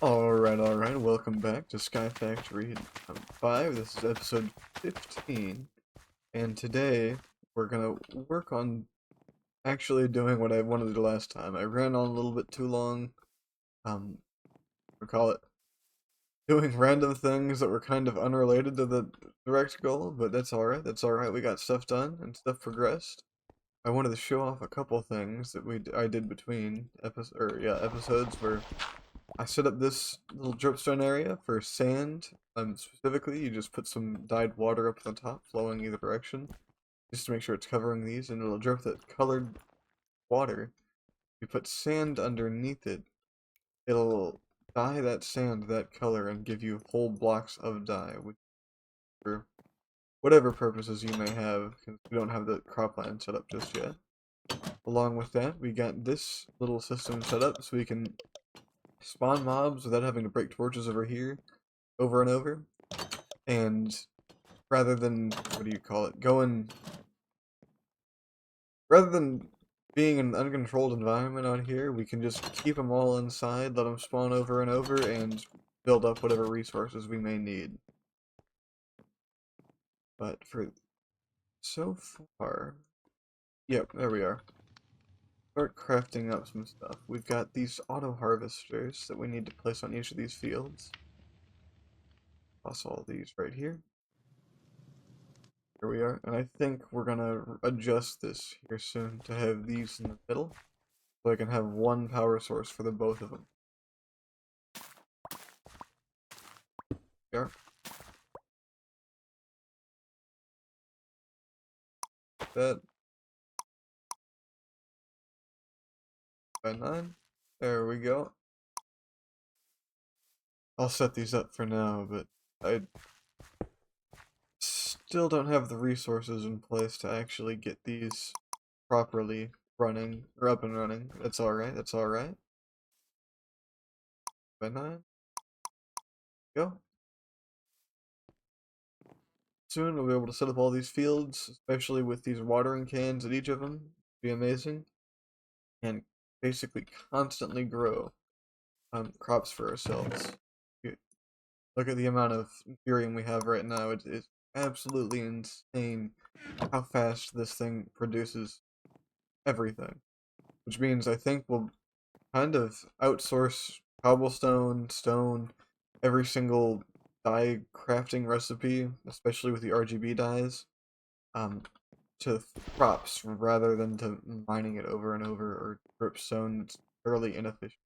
Alright, welcome back to SkyFactory 5. This is episode 15, and today we're gonna work on actually doing what I wanted to do last time. I ran on a little bit too long, um, we call it doing random things that were kind of unrelated to the direct goal, but that's alright, we got stuff done and stuff progressed. I wanted to show off a couple things that I did between episodes where I set up this little dripstone area for sand. Specifically, you just put some dyed water up at the top, flowing either direction, just to make sure it's covering these, and it'll drip that colored water. You put sand underneath it, it'll dye that sand that color and give you whole blocks of dye, which for whatever purposes you may have, because we don't have the cropland set up just yet. Along with that, we got this little system set up so we can spawn mobs without having to break torches over here over and over. And rather than, what do you call it, rather than being in an uncontrolled environment out here, we can just keep them all inside, let them spawn over and over, and build up whatever resources we may need. But for so far, yep, there we are. Start crafting up some stuff. We've got these auto harvesters that we need to place on each of these fields. Toss all these right here. Here we are, and I think we're gonna adjust this here soon to have these in the middle, so I can have one power source for the both of them. Here. That by 9. There we go. I'll set these up for now, but I still don't have the resources in place to actually get these properly running, or up and running. That's alright, that's alright. By 9. Go. Soon we'll be able to set up all these fields, especially with these watering cans at each of them. Be amazing. And basically constantly grow crops for ourselves. Look at the amount of Inferium we have right now. It's absolutely insane how fast this thing produces everything. Which means I think we'll kind of outsource cobblestone, stone, every single dye crafting recipe, especially with the RGB dyes, um, to crops rather than to mining it over and over or dripstone. It's fairly inefficient.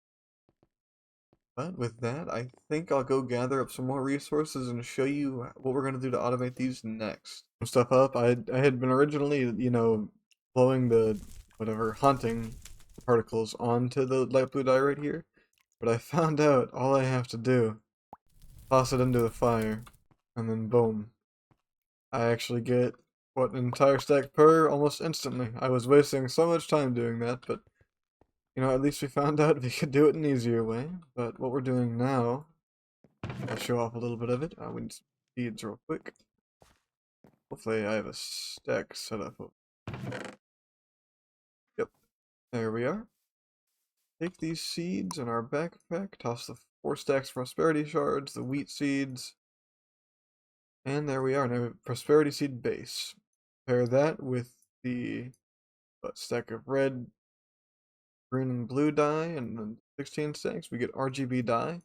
But with that, I think I'll go gather up some more resources and show you what we're going to do to automate these next. Some stuff up. I had been originally, blowing the, whatever, hunting particles onto the light blue dye right here. But I found out all I have to do, toss it into the fire, and then boom. I actually get, what, an entire stack per almost instantly. I was wasting so much time doing that, but at least we found out we could do it an easier way. But what we're doing now, I'll show off a little bit of it. We need some seeds real quick. Hopefully I have a stack set up. Yep, there we are. Take these seeds in our backpack, toss the 4 stacks of prosperity shards, the wheat seeds, and there we are. Now, prosperity seed base. Pair that with the stack of red, green, and blue dye, and then 16 stacks, we get RGB dye.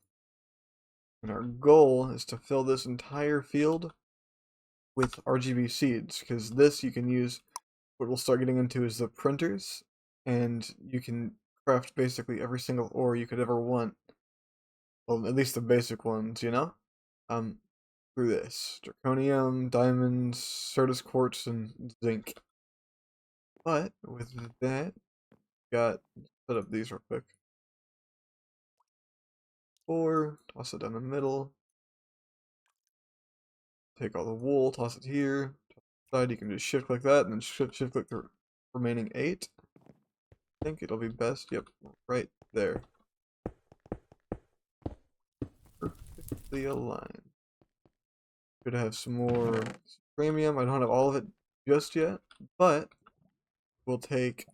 And our goal is to fill this entire field with RGB seeds, because this you can use. What we'll start getting into is the printers, and you can craft basically every single ore you could ever want. Well, at least the basic ones, through this. Draconium, diamonds, Certus quartz, and zinc. But with that, set up these real quick. 4, toss it down the middle. Take all the wool, toss it here. Side, you can just shift click that, and then shift click the remaining 8. I think it'll be best. Yep, right there. Perfectly aligned. Should have some more premium. I don't have all of it just yet, but we'll take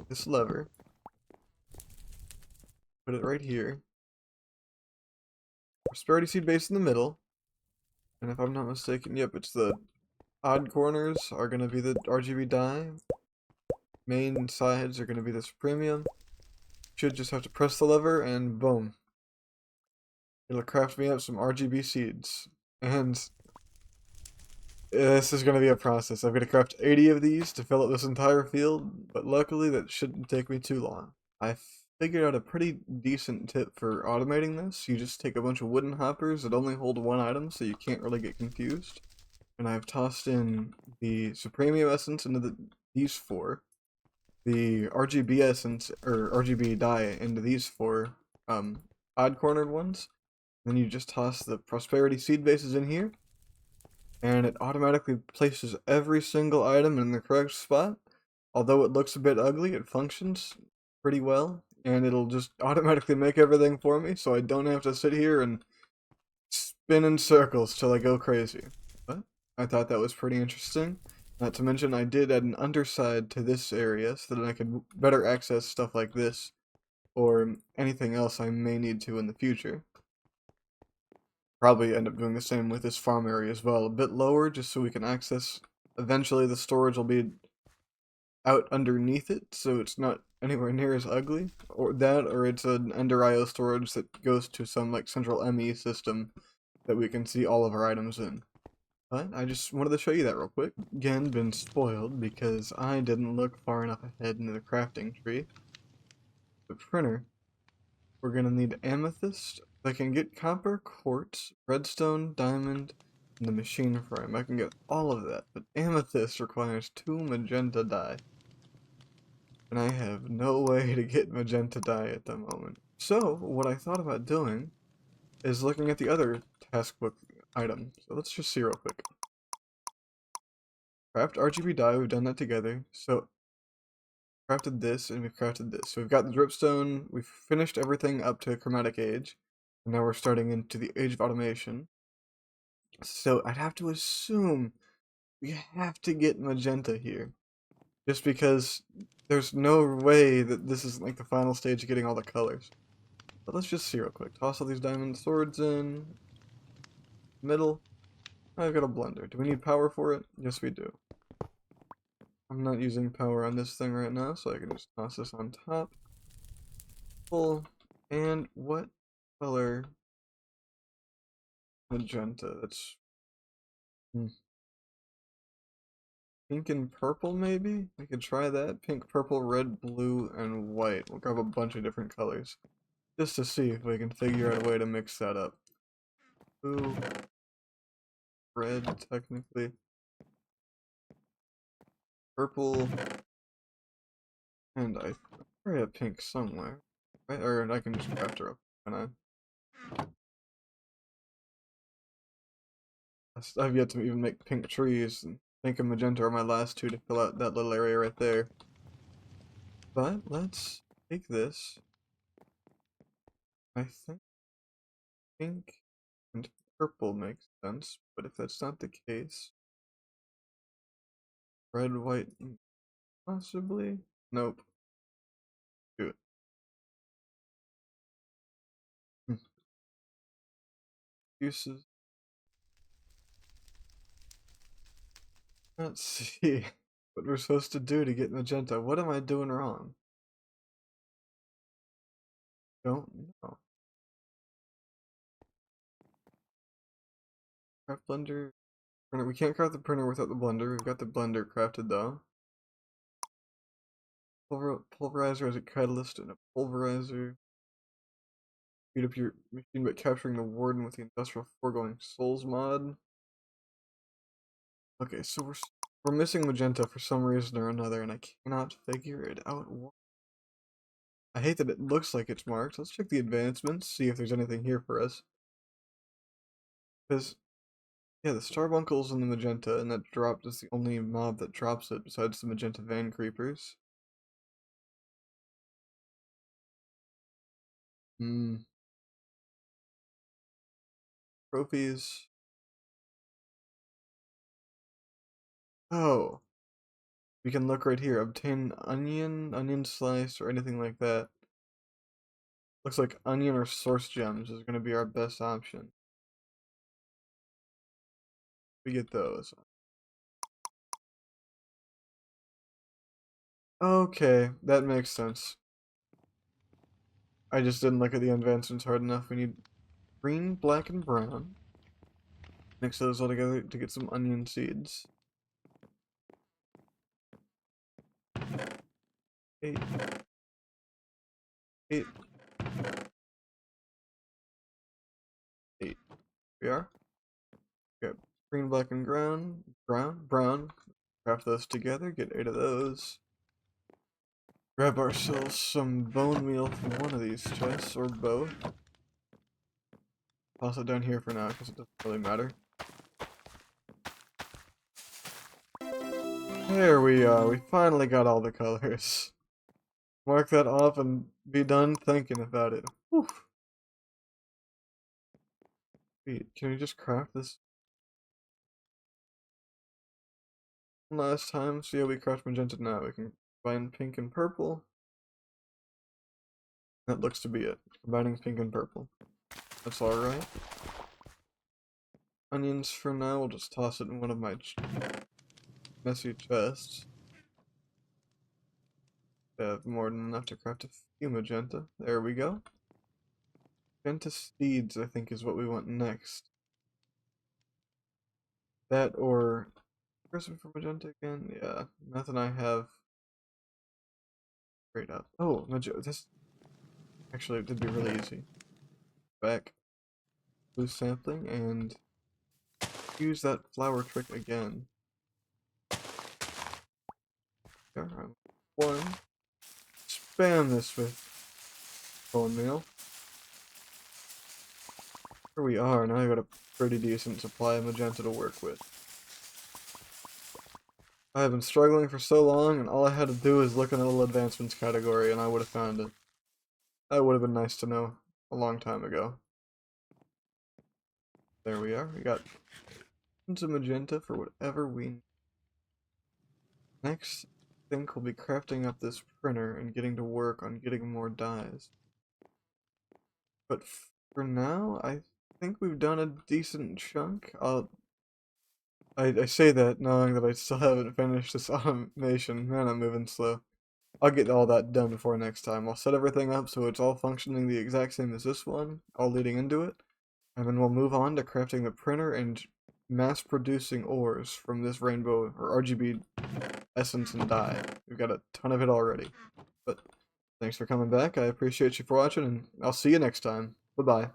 this lever. Put it right here. Prosperity seed base in the middle. And if I'm not mistaken, yep, it's the odd corners are going to be the RGB dye. Main sides are going to be this premium. Should just have to press the lever and boom. It'll craft me up some RGB seeds. And this is going to be a process. I'm going to craft 80 of these to fill up this entire field, but luckily that shouldn't take me too long. I figured out a pretty decent tip for automating this. You just take a bunch of wooden hoppers that only hold one item, so you can't really get confused. And I've tossed in the Supremium Essence into these four, the RGB Essence, or RGB dye into these four odd-cornered ones. Then you just toss the Prosperity Seed bases in here, and it automatically places every single item in the correct spot. Although it looks a bit ugly, it functions pretty well, and it'll just automatically make everything for me, so I don't have to sit here and spin in circles till I go crazy. But I thought that was pretty interesting. Not to mention, I did add an underside to this area so that I could better access stuff like this, or anything else I may need to in the future. Probably end up doing the same with this farm area as well, a bit lower just so we can access. Eventually the storage will be out underneath it, so it's not anywhere near as ugly, or that, or it's an Ender IO storage that goes to some like central ME system that we can see all of our items in. But I just wanted to show you that real quick. Again, been spoiled because I didn't look far enough ahead into the crafting tree. The printer, we're gonna need amethyst. I can get copper, quartz, redstone, diamond, and the machine frame. I can get all of that, but amethyst requires 2 magenta dye. And I have no way to get magenta dye at the moment. So, what I thought about doing is looking at the other task book item. So let's just see real quick. Craft RGB dye, we've done that together. So, crafted this and we've crafted this. So we've got the dripstone, we've finished everything up to chromatic age. And now we're starting into the age of automation. So I'd have to assume we have to get magenta here. Just because there's no way that this is like the final stage of getting all the colors. But let's just see real quick. Toss all these diamond swords in. Middle. I've got a blender. Do we need power for it? Yes, we do. I'm not using power on this thing right now, so I can just toss this on top. Full. And what color? Magenta. That's pink and purple, maybe? We could try that. Pink, purple, red, blue, and white. We'll grab a bunch of different colors. Just to see if we can figure out a way to mix that up. Blue, red, technically. Purple, and I probably have pink somewhere. Right? Or I can just craft her up, can I? I've yet to even make pink trees, and pink and magenta are my last two to fill out that little area right there. But let's take this. I think pink and purple makes sense, but if that's not the case, red, white, possibly? Nope. Do it. Uses. Let's see what we're supposed to do to get magenta. What am I doing wrong? Don't know. Craft blender. Printer. We can't craft the printer without the blender. We've got the blender crafted though. Pulverizer as a catalyst and a pulverizer. Speed up your machine by capturing the warden with the industrial foregoing souls mod. Okay, so we're missing magenta for some reason or another, and I cannot figure it out. I hate that it looks like it's marked. Let's check the advancements, see if there's anything here for us. Because, yeah, the starbunkles and the magenta, and that dropped is the only mob that drops it besides the magenta van creepers. Trophies. Oh, we can look right here. Obtain onion slice, or anything like that. Looks like onion or source gems is going to be our best option. We get those. Okay, that makes sense. I just didn't look at the advancements hard enough. We need green, black, and brown. Mix those all together to get some onion seeds. 8, 8, 8. We are. Okay, green, black, and brown. Craft those together, get 8 of those. Grab ourselves some bone meal from one of these chests, or both. Toss it down here for now, because it doesn't really matter. There we are, we finally got all the colors. Mark that off and be done thinking about it. Whew. Wait, can we just craft this last time? So yeah, we craft magenta now. We can combine pink and purple. That looks to be it. Combining pink and purple. That's alright. Onions for now, we'll just toss it in one of my messy chests. I have more than enough to craft a few magenta. There we go. Magenta seeds, I think, is what we want next. That or person for magenta again? Yeah, nothing I have straight up. Oh, this actually did be really easy. Back, blue sampling, and use that flower trick again. There, one. Spam this with bone meal. Here we are. Now I got a pretty decent supply of magenta to work with. I have been struggling for so long, and all I had to do is look in the little advancements category, and I would have found it. That would have been nice to know a long time ago. There we are. We got tons of magenta for whatever we need. Next, I think we'll be crafting up this printer and getting to work on getting more dyes. But for now, I think we've done a decent chunk. I say that knowing that I still haven't finished this automation. Man, I'm moving slow. I'll get all that done before next time. I'll set everything up so it's all functioning the exact same as this one, all leading into it. And then we'll move on to crafting the printer and mass producing ores from this rainbow or RGB essence and dye. We've got a ton of it already. But thanks for coming back. I appreciate you for watching, and I'll see you next time. Bye-bye.